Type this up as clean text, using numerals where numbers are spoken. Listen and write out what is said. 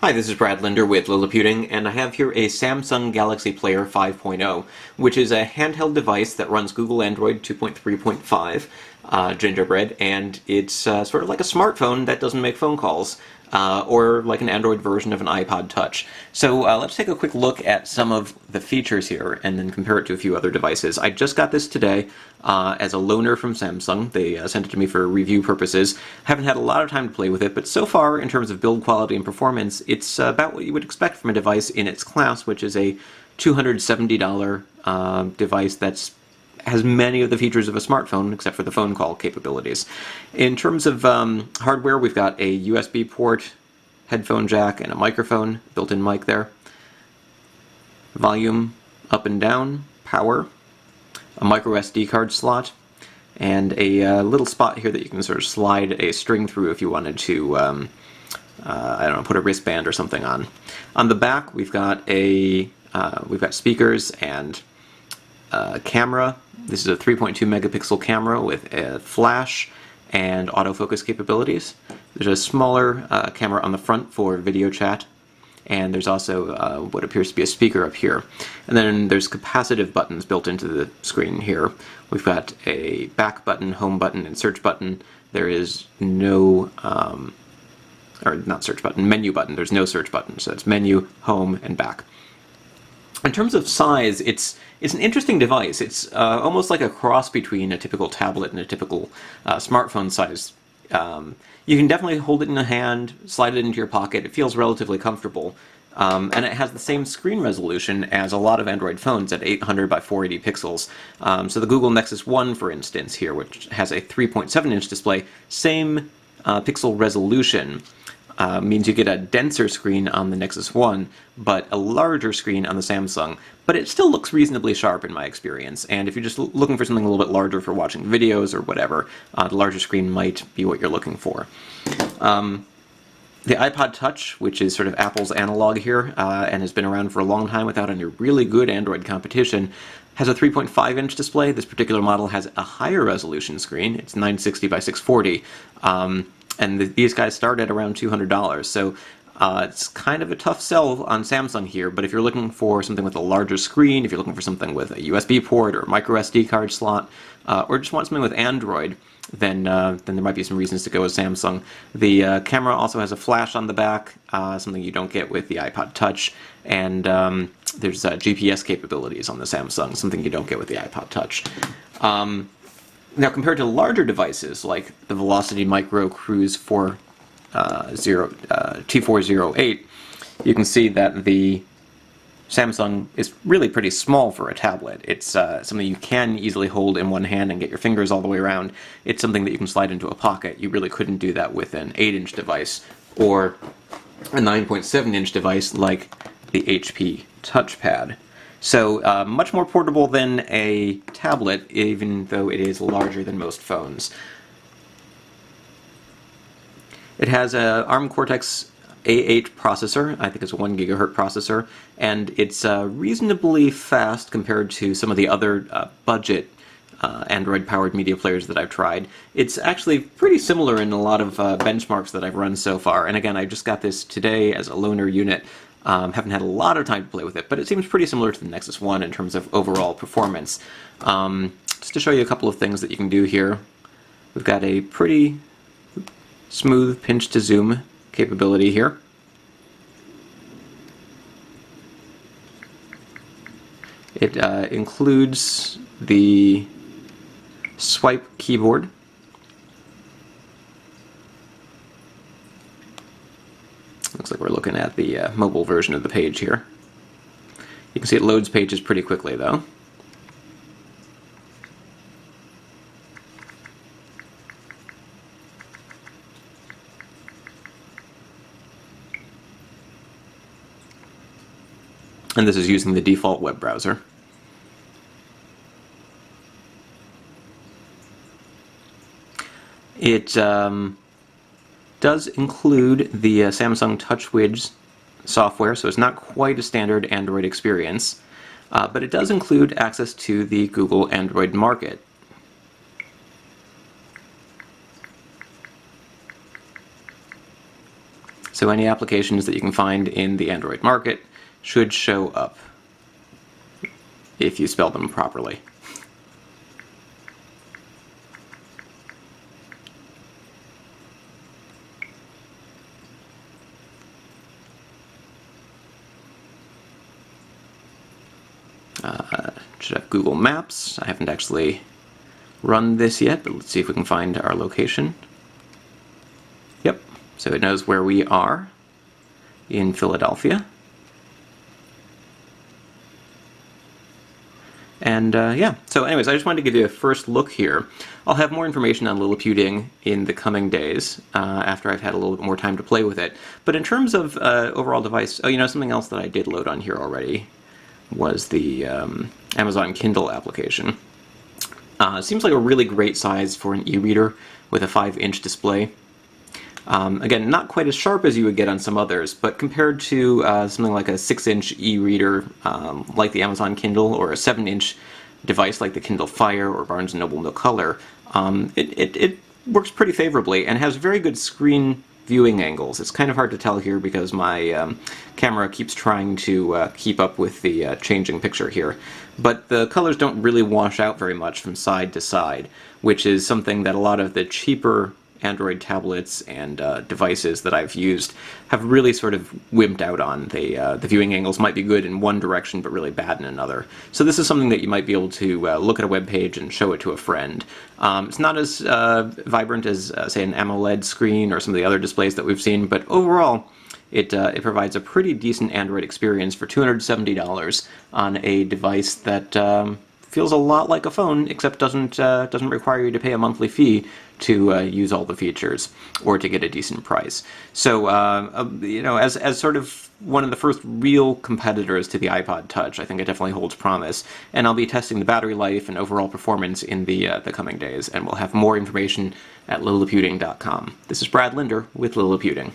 Hi, this is Brad Linder with Liliputing, and I have here a Samsung Galaxy Player 5.0, which is a handheld device that runs Google Android 2.3.5 Gingerbread, and it's sort of like a smartphone that doesn't make phone calls, or like an Android version of an Ipod Touch. So let's take a quick look at some of the features here and then compare it to a few other devices. I just got this today as a loaner from Samsung. They sent it to me for review purposes. Haven't had a lot of time to play with it, but so far, in terms of build quality and performance, it's about what you would expect from a device in its class, which is a $270 device that's has many of the features of a smartphone, except for the phone call capabilities. In terms of hardware, we've got a USB port, headphone jack, and a microphone, built-in mic there. Volume up and down, power, a micro SD card slot, and a little spot here that you can sort of slide a string through if you wanted to, I don't know, put a wristband or something on. On the back, we've got speakers and camera. This is a 3.2 megapixel camera with a flash and autofocus capabilities. There's a smaller camera on the front for video chat, and there's also what appears to be a speaker up here. And then there's capacitive buttons built into the screen here. We've got a back button, home button, and search button. There is no, or not search button, menu button. There's no search button, so it's menu, home, and back. In terms of size, it's an interesting device. It's almost like a cross between a typical tablet and a typical smartphone size. You can definitely hold it in a hand, slide it into your pocket. It feels relatively comfortable. And it has the same screen resolution as a lot of Android phones at 800 by 480 pixels. So the Google Nexus 1, for instance, here, which has a 3.7-inch display, same pixel resolution. Means you get a denser screen on the Nexus 1, but a larger screen on the Samsung. But it still looks reasonably sharp in my experience, and if you're just looking for something a little bit larger for watching videos or whatever, the larger screen might be what you're looking for. The Ipod Touch, which is sort of Apple's analog here, and has been around for a long time without any really good Android competition, has a 3.5-inch display. This particular model has a higher resolution screen. It's 960 by 640. And these guys start at around $200, so it's kind of a tough sell on Samsung here, but if you're looking for something with a larger screen, if you're looking for something with a USB port or a micro SD card slot, or just want something with Android, then there might be some reasons to go with Samsung. The camera also has a flash on the back, something you don't get with the Ipod Touch, and there's GPS capabilities on the Samsung, something you don't get with the Ipod Touch. Now, compared to larger devices like the Velocity Micro Cruise T408, you can see that the Samsung is really pretty small for a tablet. It's something you can easily hold in one hand and get your fingers all the way around. It's something that you can slide into a pocket. You really couldn't do that with an 8-inch device or a 9.7-inch device like the HP touchpad. So much more portable than a tablet, even though it is larger than most phones. It has an ARM Cortex A8 processor. I think it's a 1 gigahertz processor, and it's reasonably fast compared to some of the other budget Android-powered media players that I've tried. It's actually pretty similar in a lot of benchmarks that I've run so far, and again, I just got this today as a loaner unit. Haven't had a lot of time to play with it, but it seems pretty similar to the Nexus 1 in terms of overall performance. Just to show you a couple of things that you can do here, we've got a pretty smooth pinch-to-zoom capability here. It includes the swipe keyboard. Looks like we're looking at the mobile version of the page here. You can see it loads pages pretty quickly, though. And this is using the default web browser. It does include the Samsung TouchWiz software, so it's not quite a standard Android experience, but it does include access to the Google Android Market. So any applications that you can find in the Android market should show up if you spell them properly. Should have Google Maps. I haven't actually run this yet, but let's see if we can find our location. Yep, so it knows where we are in Philadelphia. And yeah, so anyways, I just wanted to give you a first look here. I'll have more information on Liliputing in the coming days after I've had a little bit more time to play with it. But in terms of overall device, oh, you know, something else that I did load on here already was the Amazon Kindle application. Seems like a really great size for an e-reader with a 5-inch display. Again, not quite as sharp as you would get on some others, but compared to something like a 6-inch e-reader like the Amazon Kindle, or a 7-inch device like the Kindle Fire or Barnes & Noble No Color, it works pretty favorably and has very good screen viewing angles. It's kind of hard to tell here because my camera keeps trying to keep up with the changing picture here. But the colors don't really wash out very much from side to side, which is something that a lot of the cheaper Android tablets and devices that I've used have really sort of wimped out on. The viewing angles might be good in one direction but really bad in another. So this is something that you might be able to look at a web page and show it to a friend. It's not as vibrant as, say, an AMOLED screen or some of the other displays that we've seen, but overall it provides a pretty decent Android experience for $270 on a device that feels a lot like a phone, except doesn't require you to pay a monthly fee to use all the features or to get a decent price. So you know, as sort of one of the first real competitors to the Ipod Touch, I think it definitely holds promise. And I'll be testing the battery life and overall performance in the coming days, and we'll have more information at liliputing.com. This is Brad Linder with Liliputing.